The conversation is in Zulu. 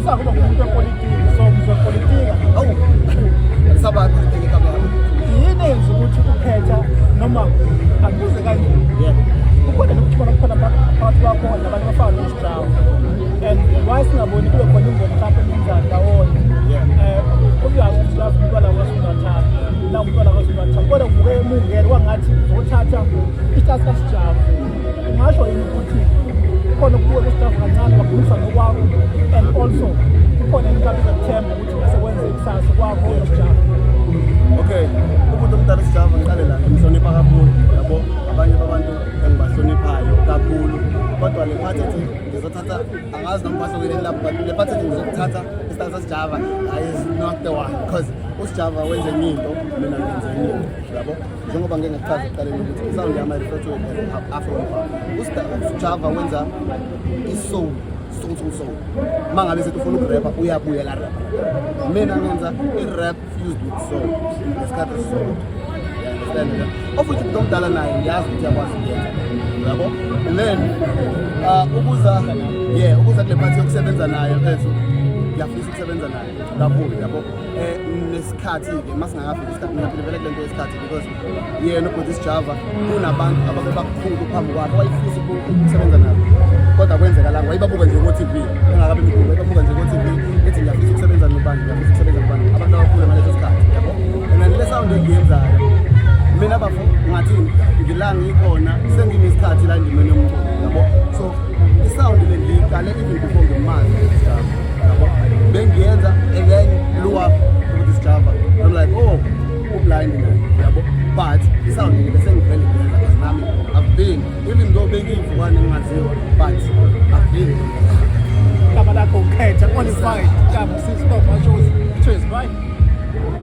sakuba ngumuntu wepolitiki so ngizopolitika awu sabantu ekhaya yini enza ukuthi ukhetha noma akuze kanje ukhona nokuthona khona phakathi kwakho nabantu abafana noSijavu and why singaboni kube khona ingoma mhlawumbe emenzani ndawonye uyazi uSijavu umntwana kaSinathatha la umntwana kaSinathatha kodwa kubuke emungelo kwangathi uzothatha isitasi kaSijavu ngasho yini ukuthi khona kubuke kuSijavu kancane bakhulisa nokwakho and also khona inkabi zokuthemba ukuthi besekwenze ikusasa kwakho noSijavu. okay umuntu omdala uSijavu ngiqale la ngimhlonipha kakhulu yabo abanye babantu engibahloniphayo kakhulu kodwa le part ethi ngizothatha angazi noma basokele lapho but le part ethi ngizothatha isithatha kaSijavu is not the one because uSijavu wenze into mina ngenze into yabo njengoba ngeke ngikuchaze ekuqaleni ukuthi isound yami refer to Afro uSijavu wenza isoul mangabe sethi ufuna ukurappa uyabuya la rap mina ngenza i-rap fused with soul ngesikhathi soul understand of which umuntu omdala naye ngiyazi ukuthi yakwazi ukuyenza yabo and then ukuza kule part yokusebenza naye mfethu ngiyafisa ukusebenza naye kakhulu yabo nesikhathi-ke masingakafiki isikhathi ngiyaphilivele kule nto yesikhathi because yena ubhuti uSijavu kunabantu ababebakhulu phambi kwakhe wayefisa ukusebenza nabo kodwa kwenzekalanga wayibabuka nje ku-TV engakabe imikhulu wayibabuka nje ku-TV ethi ngiyafisa ukusebenza nobani ngiyafisa ukusebenza nobani abantu abakhulu ngaleso sikhathi yabo and then le sound engiyenzayo mina bafo ngathi ngilanga ikhona senginesikhathi la endimeni yomculo yabo so isound le ngiyiqale even before ngimazi uSijavu yabo bengiyenza and then blew up with uSijavu I'm like oh blind yabo but isound bese ngivele ngiyenza nami I've been even though bengiyivukane ngingaziwa but I've been Kama lakho ukhetha qualified kama sisipho mashows